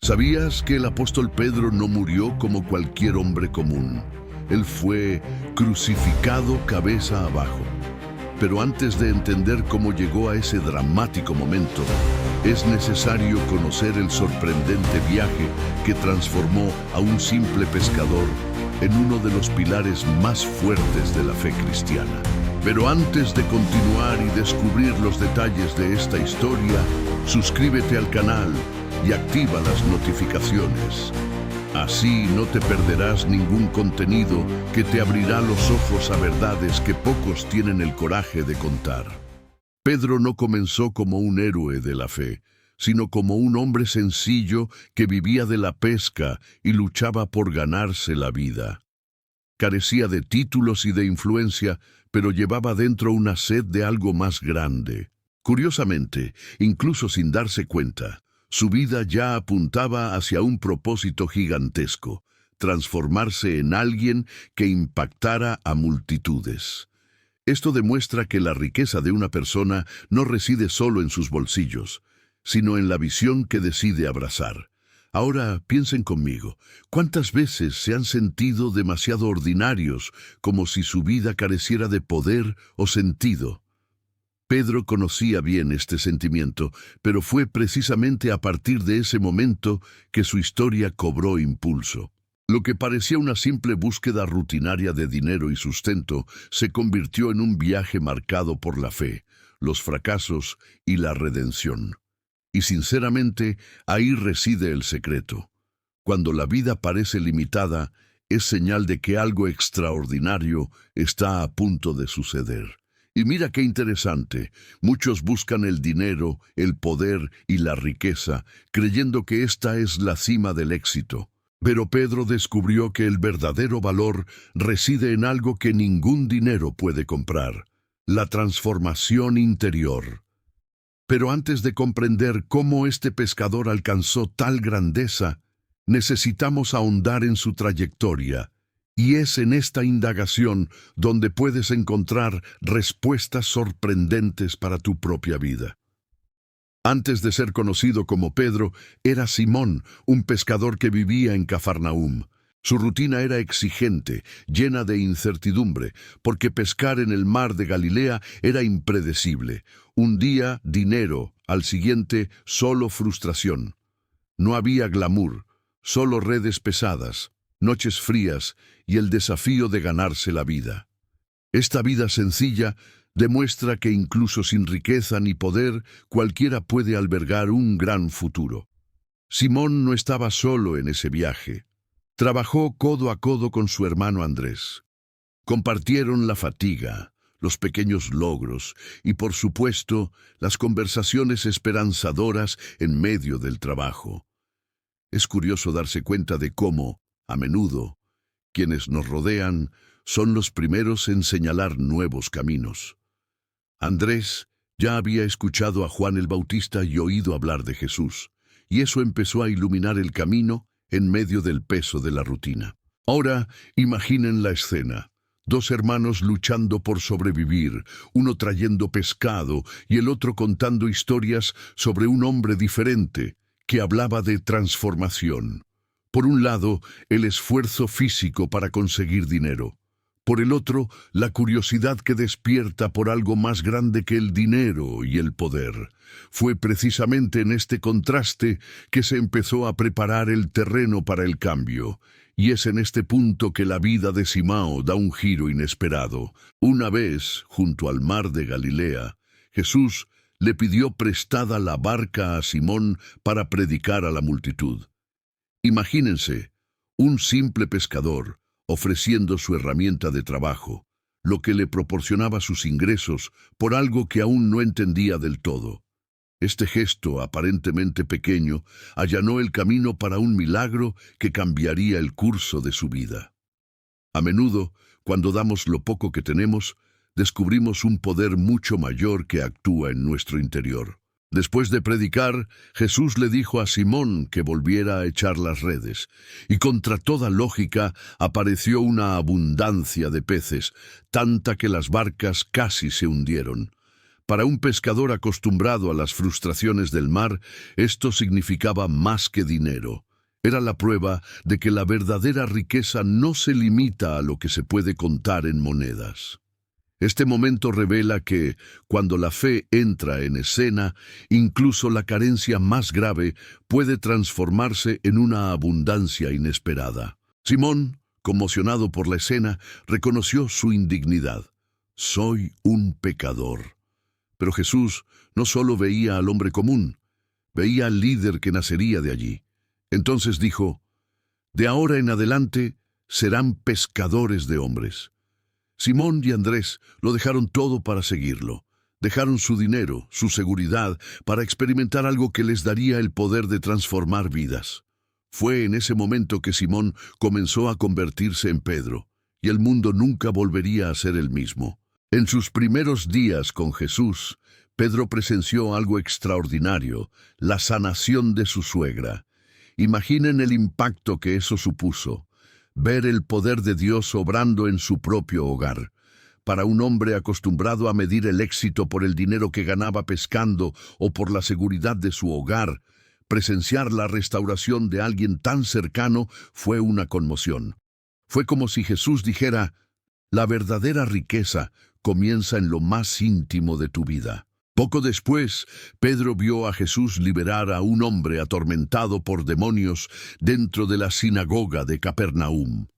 ¿Sabías que el apóstol Pedro no murió como cualquier hombre común? Él fue crucificado cabeza abajo. Pero antes de entender cómo llegó a ese dramático momento, es necesario conocer el sorprendente viaje que transformó a un simple pescador en uno de los pilares más fuertes de la fe cristiana. Pero antes de continuar y descubrir los detalles de esta historia, suscríbete al canal y activa las notificaciones. Así no te perderás ningún contenido que te abrirá los ojos a verdades que pocos tienen el coraje de contar. Pedro no comenzó como un héroe de la fe, sino como un hombre sencillo que vivía de la pesca y luchaba por ganarse la vida. Carecía de títulos y de influencia, pero llevaba dentro una sed de algo más grande. Curiosamente, incluso sin darse cuenta, su vida ya apuntaba hacia un propósito gigantesco: transformarse en alguien que impactara a multitudes. Esto demuestra que la riqueza de una persona no reside solo en sus bolsillos, sino en la visión que decide abrazar. Ahora piensen conmigo, ¿cuántas veces se han sentido demasiado ordinarios, como si su vida careciera de poder o sentido? Pedro conocía bien este sentimiento, pero fue precisamente a partir de ese momento que su historia cobró impulso. Lo que parecía una simple búsqueda rutinaria de dinero y sustento se convirtió en un viaje marcado por la fe, los fracasos y la redención. Y sinceramente, ahí reside el secreto. Cuando la vida parece limitada, es señal de que algo extraordinario está a punto de suceder. Y mira qué interesante, muchos buscan el dinero, el poder y la riqueza, creyendo que esta es la cima del éxito. Pero Pedro descubrió que el verdadero valor reside en algo que ningún dinero puede comprar: la transformación interior. Pero antes de comprender cómo este pescador alcanzó tal grandeza, necesitamos ahondar en su trayectoria. Y es en esta indagación donde puedes encontrar respuestas sorprendentes para tu propia vida. Antes de ser conocido como Pedro, era Simón, un pescador que vivía en Cafarnaúm. Su rutina era exigente, llena de incertidumbre, porque pescar en el mar de Galilea era impredecible. Un día, dinero; al siguiente, solo frustración. No había glamour, solo redes pesadas, noches frías y el desafío de ganarse la vida. Esta vida sencilla demuestra que incluso sin riqueza ni poder, cualquiera puede albergar un gran futuro. Simón no estaba solo en ese viaje. Trabajó codo a codo con su hermano Andrés. Compartieron la fatiga, los pequeños logros y, por supuesto, las conversaciones esperanzadoras en medio del trabajo. Es curioso darse cuenta de cómo, a menudo, quienes nos rodean son los primeros en señalar nuevos caminos. Andrés ya había escuchado a Juan el Bautista y oído hablar de Jesús, y eso empezó a iluminar el camino en medio del peso de la rutina. Ahora, imaginen la escena: dos hermanos luchando por sobrevivir, uno trayendo pescado y el otro contando historias sobre un hombre diferente que hablaba de transformación. Por un lado, el esfuerzo físico para conseguir dinero. Por el otro, la curiosidad que despierta por algo más grande que el dinero y el poder. Fue precisamente en este contraste que se empezó a preparar el terreno para el cambio. Y es en este punto que la vida de Simao da un giro inesperado. Una vez, junto al mar de Galilea, Jesús le pidió prestada la barca a Simón para predicar a la multitud. Imagínense, un simple pescador ofreciendo su herramienta de trabajo, lo que le proporcionaba sus ingresos, por algo que aún no entendía del todo. Este gesto, aparentemente pequeño, allanó el camino para un milagro que cambiaría el curso de su vida. A menudo, cuando damos lo poco que tenemos, descubrimos un poder mucho mayor que actúa en nuestro interior. Después de predicar, Jesús le dijo a Simón que volviera a echar las redes, y contra toda lógica apareció una abundancia de peces, tanta que las barcas casi se hundieron. Para un pescador acostumbrado a las frustraciones del mar, esto significaba más que dinero. Era la prueba de que la verdadera riqueza no se limita a lo que se puede contar en monedas. Este momento revela que, cuando la fe entra en escena, incluso la carencia más grave puede transformarse en una abundancia inesperada. Simón, conmocionado por la escena, reconoció su indignidad. «Soy un pecador». Pero Jesús no solo veía al hombre común, veía al líder que nacería de allí. Entonces dijo: «De ahora en adelante serán pescadores de hombres». Simón y Andrés lo dejaron todo para seguirlo. Dejaron su dinero, su seguridad, para experimentar algo que les daría el poder de transformar vidas. Fue en ese momento que Simón comenzó a convertirse en Pedro, y el mundo nunca volvería a ser el mismo. En sus primeros días con Jesús, Pedro presenció algo extraordinario: la sanación de su suegra. Imaginen el impacto que eso supuso. Ver el poder de Dios obrando en su propio hogar. Para un hombre acostumbrado a medir el éxito por el dinero que ganaba pescando o por la seguridad de su hogar, presenciar la restauración de alguien tan cercano fue una conmoción. Fue como si Jesús dijera: «La verdadera riqueza comienza en lo más íntimo de tu vida». Poco después, Pedro vio a Jesús liberar a un hombre atormentado por demonios dentro de la sinagoga de Capernaum.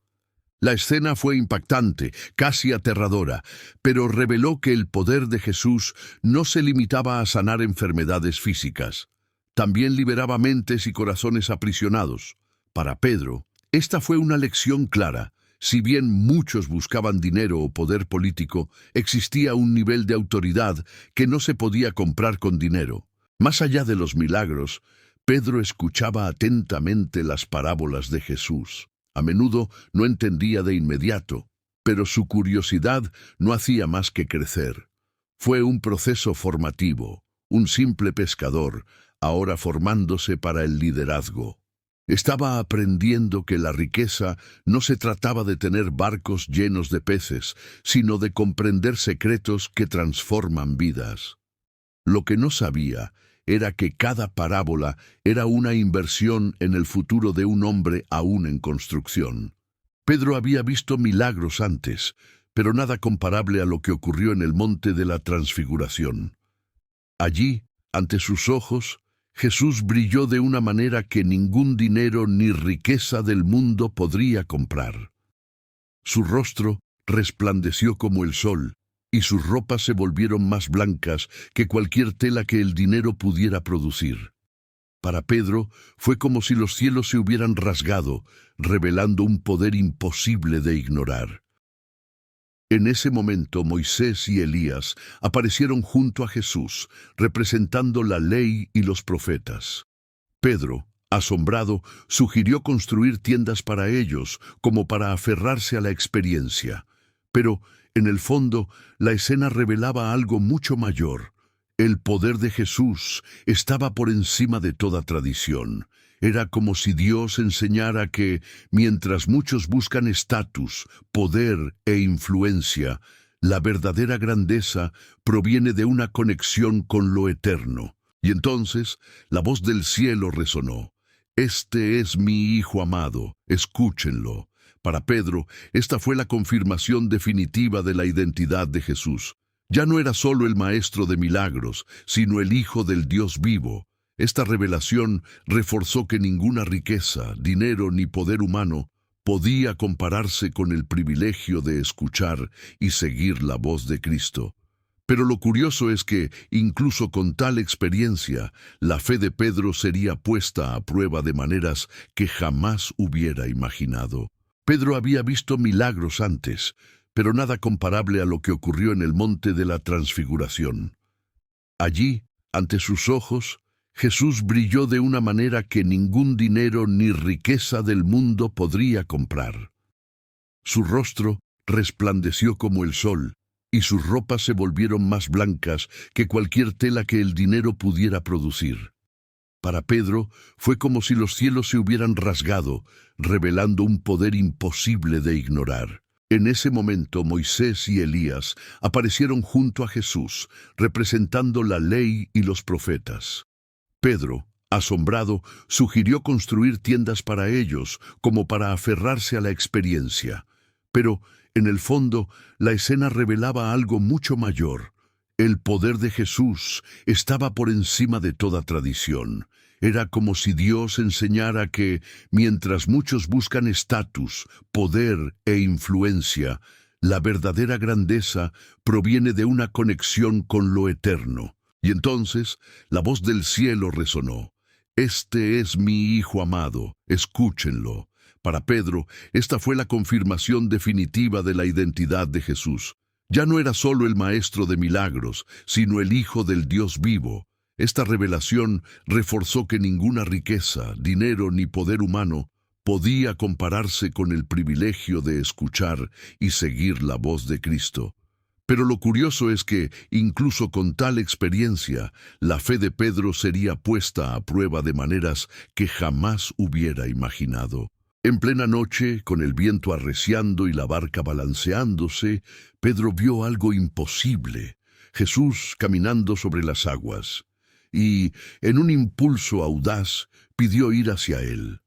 La escena fue impactante, casi aterradora, pero reveló que el poder de Jesús no se limitaba a sanar enfermedades físicas. También liberaba mentes y corazones aprisionados. Para Pedro, esta fue una lección clara. Si bien muchos buscaban dinero o poder político, existía un nivel de autoridad que no se podía comprar con dinero. Más allá de los milagros, Pedro escuchaba atentamente las parábolas de Jesús. A menudo no entendía de inmediato, pero su curiosidad no hacía más que crecer. Fue un proceso formativo, un simple pescador, ahora formándose para el liderazgo. Estaba aprendiendo que la riqueza no se trataba de tener barcos llenos de peces, sino de comprender secretos que transforman vidas. Lo que no sabía era que cada parábola era una inversión en el futuro de un hombre aún en construcción. Pedro había visto milagros antes, pero nada comparable a lo que ocurrió en el monte de la Transfiguración. Allí, ante sus ojos, Jesús brilló de una manera que ningún dinero ni riqueza del mundo podría comprar. Su rostro resplandeció como el sol, y sus ropas se volvieron más blancas que cualquier tela que el dinero pudiera producir. Para Pedro fue como si los cielos se hubieran rasgado, revelando un poder imposible de ignorar. En ese momento Moisés y Elías aparecieron junto a Jesús, representando la ley y los profetas. Pedro, asombrado, sugirió construir tiendas para ellos, como para aferrarse a la experiencia. Pero, en el fondo, la escena revelaba algo mucho mayor. El poder de Jesús estaba por encima de toda tradición. Era como si Dios enseñara que, mientras muchos buscan estatus, poder e influencia, la verdadera grandeza proviene de una conexión con lo eterno. Y entonces la voz del cielo resonó: «Este es mi Hijo amado, escúchenlo». Para Pedro, esta fue la confirmación definitiva de la identidad de Jesús. Ya no era solo el maestro de milagros, sino el Hijo del Dios vivo. Esta revelación reforzó que ninguna riqueza, dinero ni poder humano podía compararse con el privilegio de escuchar y seguir la voz de Cristo. Pero lo curioso es que, incluso con tal experiencia, la fe de Pedro sería puesta a prueba de maneras que jamás hubiera imaginado. Pedro había visto milagros antes, pero nada comparable a lo que ocurrió en el monte de la Transfiguración. Allí, ante sus ojos, Jesús brilló de una manera que ningún dinero ni riqueza del mundo podría comprar. Su rostro resplandeció como el sol, y sus ropas se volvieron más blancas que cualquier tela que el dinero pudiera producir. Para Pedro fue como si los cielos se hubieran rasgado, revelando un poder imposible de ignorar. En ese momento Moisés y Elías aparecieron junto a Jesús, representando la ley y los profetas. Pedro, asombrado, sugirió construir tiendas para ellos, como para aferrarse a la experiencia. Pero, en el fondo, la escena revelaba algo mucho mayor. El poder de Jesús estaba por encima de toda tradición. Era como si Dios enseñara que, mientras muchos buscan estatus, poder e influencia, la verdadera grandeza proviene de una conexión con lo eterno. Y entonces la voz del cielo resonó: «Este es mi Hijo amado, escúchenlo». Para Pedro, esta fue la confirmación definitiva de la identidad de Jesús. Ya no era solo el maestro de milagros, sino el Hijo del Dios vivo. Esta revelación reforzó que ninguna riqueza, dinero ni poder humano podía compararse con el privilegio de escuchar y seguir la voz de Cristo. Pero lo curioso es que, incluso con tal experiencia, la fe de Pedro sería puesta a prueba de maneras que jamás hubiera imaginado. En plena noche, con el viento arreciando y la barca balanceándose, Pedro vio algo imposible: Jesús caminando sobre las aguas. Y, en un impulso audaz, pidió ir hacia él.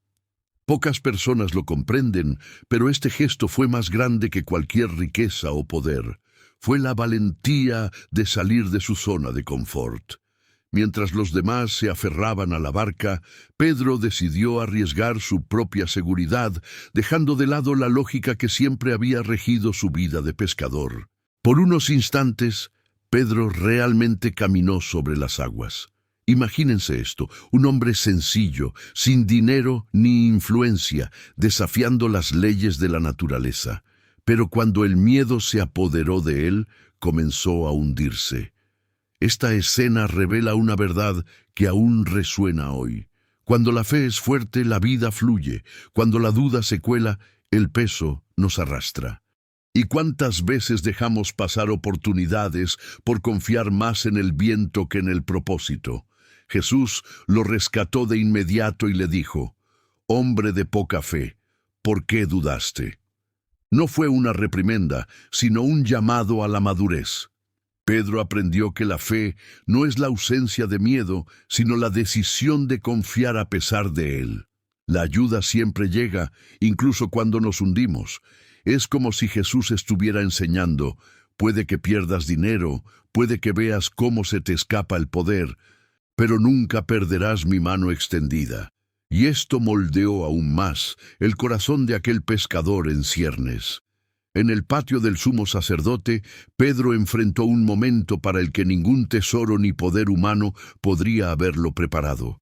Pocas personas lo comprenden, pero este gesto fue más grande que cualquier riqueza o poder. Fue la valentía de salir de su zona de confort. Mientras los demás se aferraban a la barca, Pedro decidió arriesgar su propia seguridad, dejando de lado la lógica que siempre había regido su vida de pescador. Por unos instantes, Pedro realmente caminó sobre las aguas. Imagínense esto: un hombre sencillo, sin dinero ni influencia, desafiando las leyes de la naturaleza. Pero cuando el miedo se apoderó de él, comenzó a hundirse. Esta escena revela una verdad que aún resuena hoy. Cuando la fe es fuerte, la vida fluye. Cuando la duda se cuela, el peso nos arrastra. ¿Y cuántas veces dejamos pasar oportunidades por confiar más en el viento que en el propósito? Jesús lo rescató de inmediato y le dijo: «Hombre de poca fe, ¿por qué dudaste?». No fue una reprimenda, sino un llamado a la madurez. Pedro aprendió que la fe no es la ausencia de miedo, sino la decisión de confiar a pesar de él. La ayuda siempre llega, incluso cuando nos hundimos. Es como si Jesús estuviera enseñando: puede que pierdas dinero, puede que veas cómo se te escapa el poder, pero nunca perderás mi mano extendida. Y esto moldeó aún más el corazón de aquel pescador en ciernes. En el patio del sumo sacerdote, Pedro enfrentó un momento para el que ningún tesoro ni poder humano podría haberlo preparado.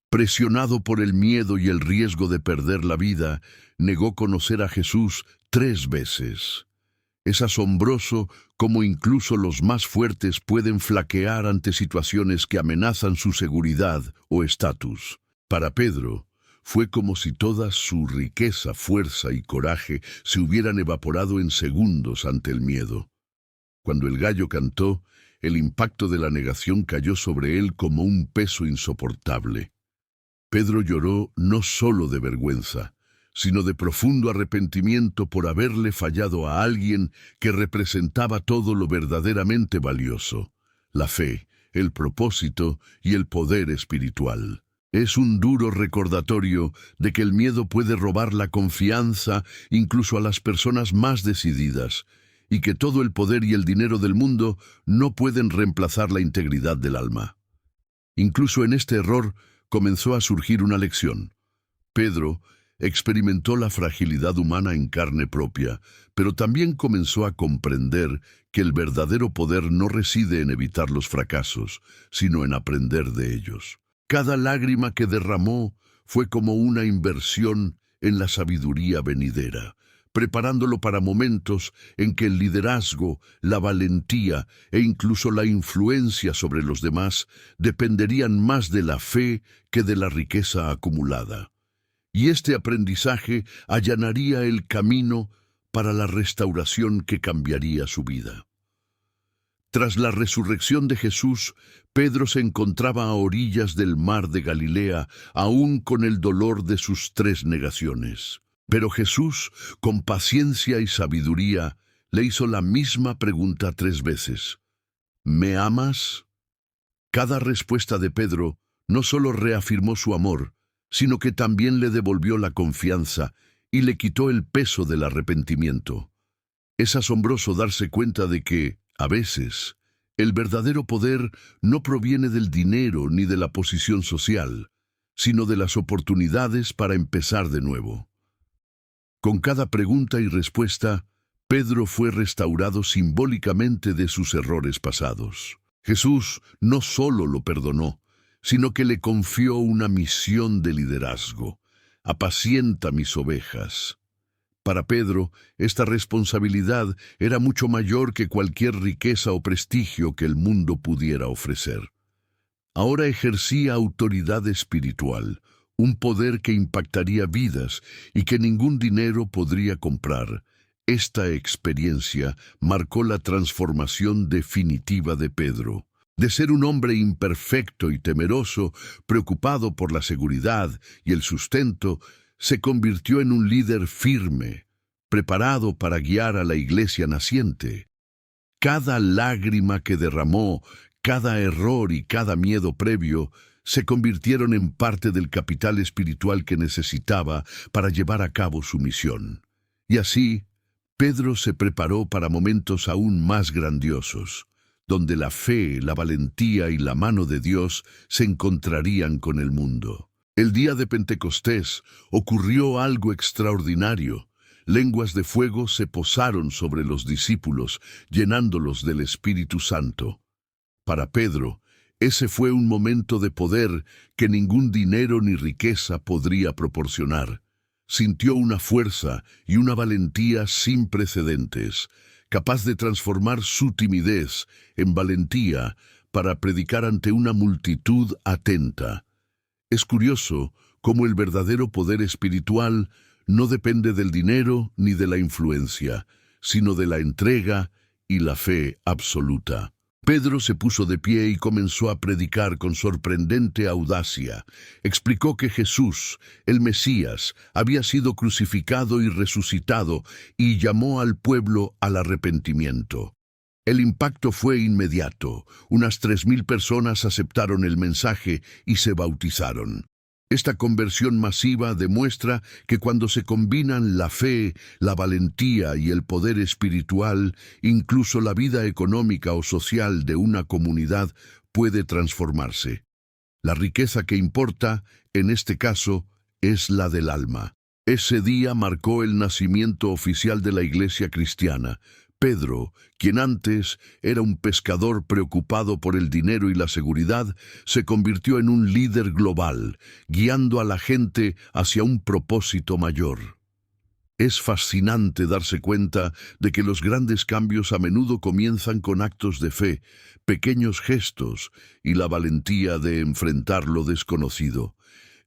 Presionado por el miedo y el riesgo de perder la vida, negó conocer a Jesús 3 veces. Es asombroso cómo incluso los más fuertes pueden flaquear ante situaciones que amenazan su seguridad o estatus. Para Pedro, fue como si toda su riqueza, fuerza y coraje se hubieran evaporado en segundos ante el miedo. Cuando el gallo cantó, el impacto de la negación cayó sobre él como un peso insoportable. Pedro lloró no solo de vergüenza, sino de profundo arrepentimiento por haberle fallado a alguien que representaba todo lo verdaderamente valioso: la fe, el propósito y el poder espiritual. Es un duro recordatorio de que el miedo puede robar la confianza incluso a las personas más decididas, y que todo el poder y el dinero del mundo no pueden reemplazar la integridad del alma. Incluso en este error comenzó a surgir una lección. Pedro experimentó la fragilidad humana en carne propia, pero también comenzó a comprender que el verdadero poder no reside en evitar los fracasos, sino en aprender de ellos. Cada lágrima que derramó fue como una inversión en la sabiduría venidera, preparándolo para momentos en que el liderazgo, la valentía e incluso la influencia sobre los demás dependerían más de la fe que de la riqueza acumulada. Y este aprendizaje allanaría el camino para la restauración que cambiaría su vida. Tras la resurrección de Jesús, Pedro se encontraba a orillas del mar de Galilea, aún con el dolor de sus 3 negaciones. Pero Jesús, con paciencia y sabiduría, le hizo la misma pregunta 3 veces. ¿Me amas? Cada respuesta de Pedro no solo reafirmó su amor, sino que también le devolvió la confianza y le quitó el peso del arrepentimiento. Es asombroso darse cuenta de que, a veces, el verdadero poder no proviene del dinero ni de la posición social, sino de las oportunidades para empezar de nuevo. Con cada pregunta y respuesta, Pedro fue restaurado simbólicamente de sus errores pasados. Jesús no solo lo perdonó, sino que le confió una misión de liderazgo. Apacienta mis ovejas. Para Pedro, esta responsabilidad era mucho mayor que cualquier riqueza o prestigio que el mundo pudiera ofrecer. Ahora ejercía autoridad espiritual, un poder que impactaría vidas y que ningún dinero podría comprar. Esta experiencia marcó la transformación definitiva de Pedro. De ser un hombre imperfecto y temeroso, preocupado por la seguridad y el sustento, se convirtió en un líder firme, preparado para guiar a la iglesia naciente. Cada lágrima que derramó, cada error y cada miedo previo, se convirtieron en parte del capital espiritual que necesitaba para llevar a cabo su misión. Y así, Pedro se preparó para momentos aún más grandiosos, donde la fe, la valentía y la mano de Dios se encontrarían con el mundo. El día de Pentecostés ocurrió algo extraordinario. Lenguas de fuego se posaron sobre los discípulos, llenándolos del Espíritu Santo. Para Pedro, ese fue un momento de poder que ningún dinero ni riqueza podría proporcionar. Sintió una fuerza y una valentía sin precedentes, capaz de transformar su timidez en valentía para predicar ante una multitud atenta. Es curioso cómo el verdadero poder espiritual no depende del dinero ni de la influencia, sino de la entrega y la fe absoluta. Pedro se puso de pie y comenzó a predicar con sorprendente audacia. Explicó que Jesús, el Mesías, había sido crucificado y resucitado y llamó al pueblo al arrepentimiento. El impacto fue inmediato. Unas 3.000 personas aceptaron el mensaje y se bautizaron. Esta conversión masiva demuestra que cuando se combinan la fe, la valentía y el poder espiritual, incluso la vida económica o social de una comunidad puede transformarse. La riqueza que importa, en este caso, es la del alma. Ese día marcó el nacimiento oficial de la Iglesia cristiana. Pedro, quien antes era un pescador preocupado por el dinero y la seguridad, se convirtió en un líder global, guiando a la gente hacia un propósito mayor. Es fascinante darse cuenta de que los grandes cambios a menudo comienzan con actos de fe, pequeños gestos y la valentía de enfrentar lo desconocido.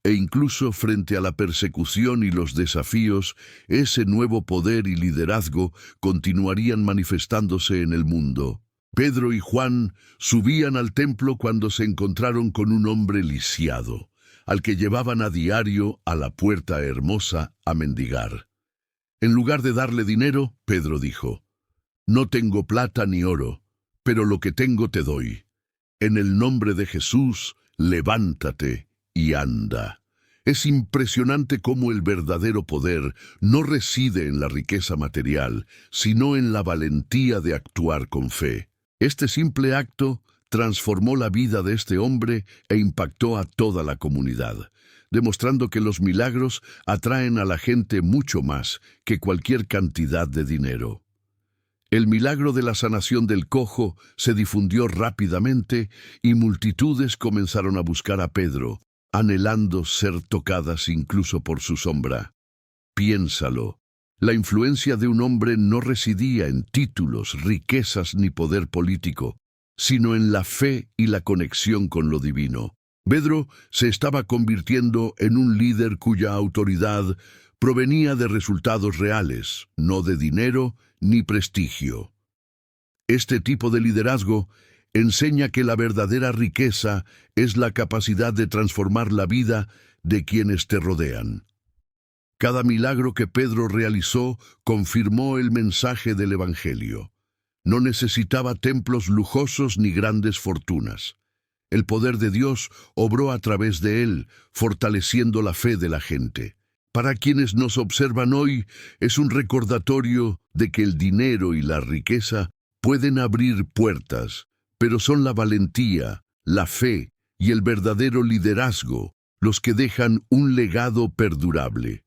E incluso frente a la persecución y los desafíos, ese nuevo poder y liderazgo continuarían manifestándose en el mundo. Pedro y Juan subían al templo cuando se encontraron con un hombre lisiado, al que llevaban a diario a la puerta hermosa a mendigar. En lugar de darle dinero, Pedro dijo: «No tengo plata ni oro, pero lo que tengo te doy. En el nombre de Jesús, levántate y anda». Es impresionante cómo el verdadero poder no reside en la riqueza material, sino en la valentía de actuar con fe. Este simple acto transformó la vida de este hombre e impactó a toda la comunidad, demostrando que los milagros atraen a la gente mucho más que cualquier cantidad de dinero. El milagro de la sanación del cojo se difundió rápidamente y multitudes comenzaron a buscar a Pedro, anhelando ser tocadas incluso por su sombra. Piénsalo. La influencia de un hombre no residía en títulos, riquezas ni poder político, sino en la fe y la conexión con lo divino. Pedro se estaba convirtiendo en un líder cuya autoridad provenía de resultados reales, no de dinero ni prestigio. Este tipo de liderazgo enseña que la verdadera riqueza es la capacidad de transformar la vida de quienes te rodean. Cada milagro que Pedro realizó confirmó el mensaje del Evangelio. No necesitaba templos lujosos ni grandes fortunas. El poder de Dios obró a través de él, fortaleciendo la fe de la gente. Para quienes nos observan hoy, es un recordatorio de que el dinero y la riqueza pueden abrir puertas, pero son la valentía, la fe y el verdadero liderazgo los que dejan un legado perdurable.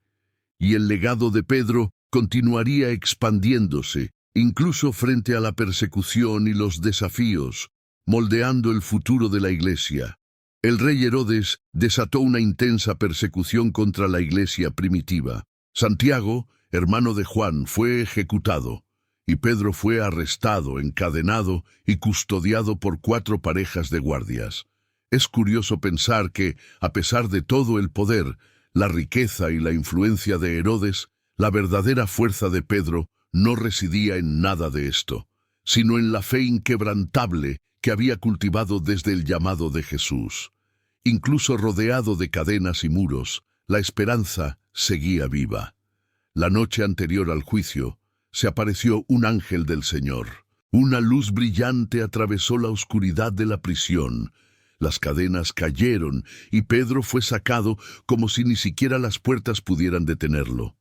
Y el legado de Pedro continuaría expandiéndose, incluso frente a la persecución y los desafíos, moldeando el futuro de la Iglesia. El rey Herodes desató una intensa persecución contra la Iglesia primitiva. Santiago, hermano de Juan, fue ejecutado, y Pedro fue arrestado, encadenado y custodiado por 4 parejas de guardias. Es curioso pensar que, a pesar de todo el poder, la riqueza y la influencia de Herodes, la verdadera fuerza de Pedro no residía en nada de esto, sino en la fe inquebrantable que había cultivado desde el llamado de Jesús. Incluso rodeado de cadenas y muros, la esperanza seguía viva. La noche anterior al juicio, se apareció un ángel del Señor. Una luz brillante atravesó la oscuridad de la prisión. Las cadenas cayeron y Pedro fue sacado como si ni siquiera las puertas pudieran detenerlo.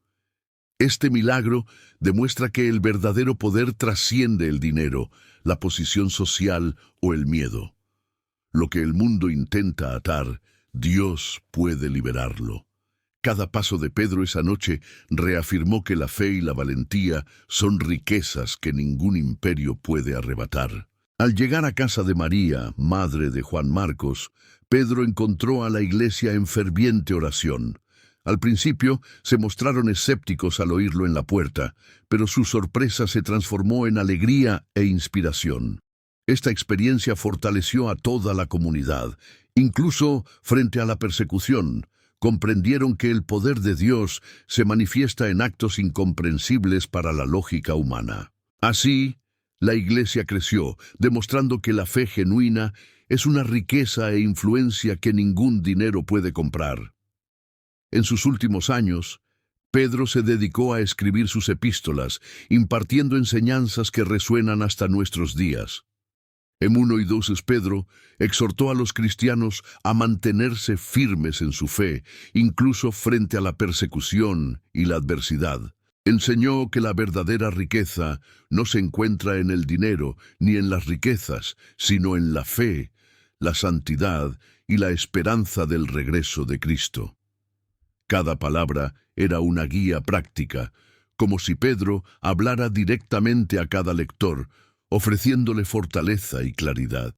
Este milagro demuestra que el verdadero poder trasciende el dinero, la posición social o el miedo. Lo que el mundo intenta atar, Dios puede liberarlo. Cada paso de Pedro esa noche reafirmó que la fe y la valentía son riquezas que ningún imperio puede arrebatar. Al llegar a casa de María, madre de Juan Marcos, Pedro encontró a la iglesia en ferviente oración. Al principio se mostraron escépticos al oírlo en la puerta, pero su sorpresa se transformó en alegría e inspiración. Esta experiencia fortaleció a toda la comunidad, incluso frente a la persecución. Comprendieron que el poder de Dios se manifiesta en actos incomprensibles para la lógica humana. Así, la iglesia creció, demostrando que la fe genuina es una riqueza e influencia que ningún dinero puede comprar. En sus últimos años, Pedro se dedicó a escribir sus epístolas, impartiendo enseñanzas que resuenan hasta nuestros días. En 1 y 2 Pedro exhortó a los cristianos a mantenerse firmes en su fe, incluso frente a la persecución y la adversidad. Enseñó que la verdadera riqueza no se encuentra en el dinero ni en las riquezas, sino en la fe, la santidad y la esperanza del regreso de Cristo. Cada palabra era una guía práctica, como si Pedro hablara directamente a cada lector, ofreciéndole fortaleza y claridad.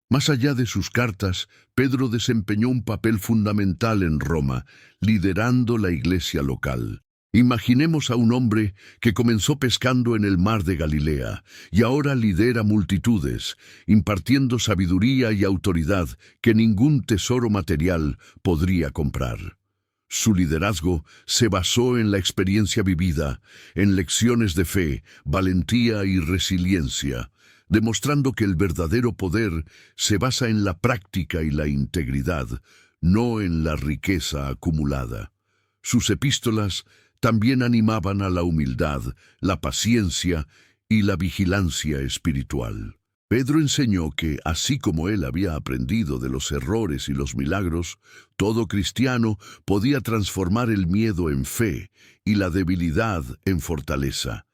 Más allá de sus cartas, Pedro desempeñó un papel fundamental en Roma, liderando la iglesia local. Imaginemos a un hombre que comenzó pescando en el mar de Galilea y ahora lidera multitudes, impartiendo sabiduría y autoridad que ningún tesoro material podría comprar. Su liderazgo se basó en la experiencia vivida, en lecciones de fe, valentía y resiliencia, demostrando que el verdadero poder se basa en la práctica y la integridad, no en la riqueza acumulada. Sus epístolas también animaban a la humildad, la paciencia y la vigilancia espiritual. Pedro enseñó que, así como él había aprendido de los errores y los milagros, todo cristiano podía transformar el miedo en fe y la debilidad en fortaleza.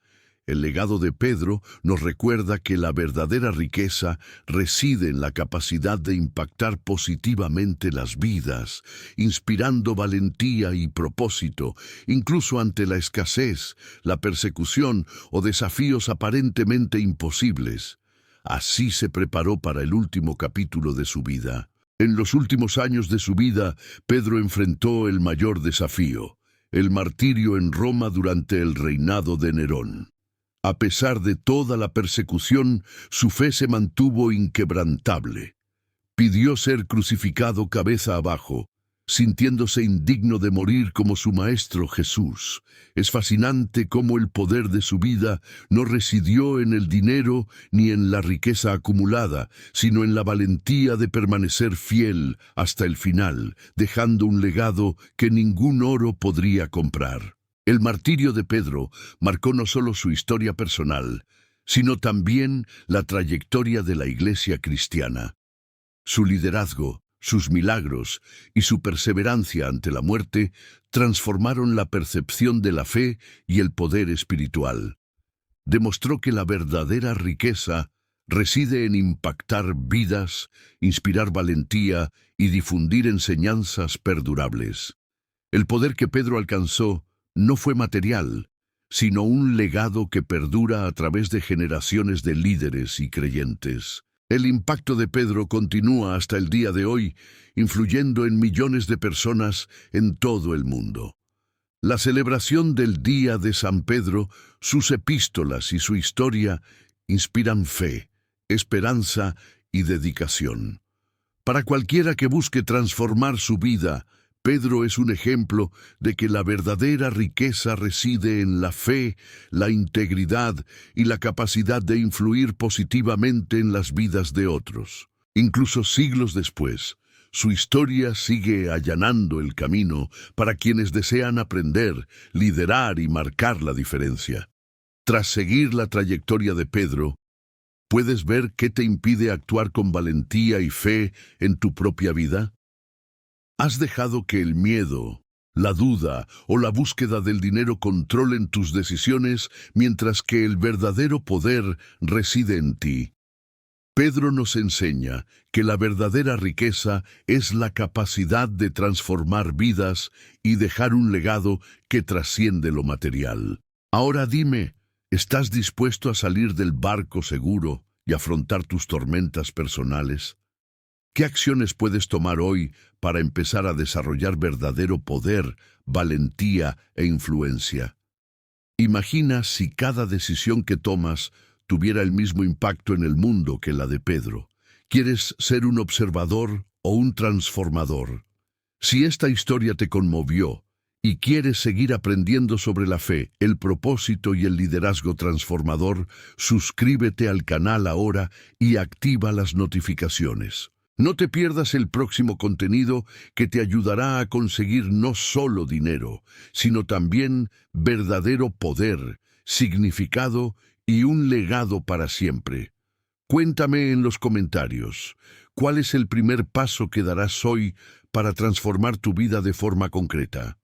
El legado de Pedro nos recuerda que la verdadera riqueza reside en la capacidad de impactar positivamente las vidas, inspirando valentía y propósito, incluso ante la escasez, la persecución o desafíos aparentemente imposibles. Así se preparó para el último capítulo de su vida. En los últimos años de su vida, Pedro enfrentó el mayor desafío, el martirio en Roma durante el reinado de Nerón. A pesar de toda la persecución, su fe se mantuvo inquebrantable. Pidió ser crucificado cabeza abajo, sintiéndose indigno de morir como su maestro Jesús. Es fascinante cómo el poder de su vida no residió en el dinero ni en la riqueza acumulada, sino en la valentía de permanecer fiel hasta el final, dejando un legado que ningún oro podría comprar. El martirio de Pedro marcó no solo su historia personal, sino también la trayectoria de la Iglesia cristiana. Su liderazgo, sus milagros y su perseverancia ante la muerte transformaron la percepción de la fe y el poder espiritual. Demostró que la verdadera riqueza reside en impactar vidas, inspirar valentía y difundir enseñanzas perdurables. El poder que Pedro alcanzó no fue material, sino un legado que perdura a través de generaciones de líderes y creyentes. El impacto de Pedro continúa hasta el día de hoy, influyendo en millones de personas en todo el mundo. La celebración del Día de San Pedro, sus epístolas y su historia inspiran fe, esperanza y dedicación. Para cualquiera que busque transformar su vida, Pedro es un ejemplo de que la verdadera riqueza reside en la fe, la integridad y la capacidad de influir positivamente en las vidas de otros. Incluso siglos después, su historia sigue allanando el camino para quienes desean aprender, liderar y marcar la diferencia. Tras seguir la trayectoria de Pedro, ¿puedes ver qué te impide actuar con valentía y fe en tu propia vida? ¿Has dejado que el miedo, la duda o la búsqueda del dinero controlen tus decisiones mientras que el verdadero poder reside en ti? Pedro nos enseña que la verdadera riqueza es la capacidad de transformar vidas y dejar un legado que trasciende lo material. Ahora dime, ¿estás dispuesto a salir del barco seguro y afrontar tus tormentas personales? ¿Qué acciones puedes tomar hoy para empezar a desarrollar verdadero poder, valentía e influencia? Imagina si cada decisión que tomas tuviera el mismo impacto en el mundo que la de Pedro. ¿Quieres ser un observador o un transformador? Si esta historia te conmovió y quieres seguir aprendiendo sobre la fe, el propósito y el liderazgo transformador, suscríbete al canal ahora y activa las notificaciones. No te pierdas el próximo contenido que te ayudará a conseguir no solo dinero, sino también verdadero poder, significado y un legado para siempre. Cuéntame en los comentarios, ¿cuál es el primer paso que darás hoy para transformar tu vida de forma concreta?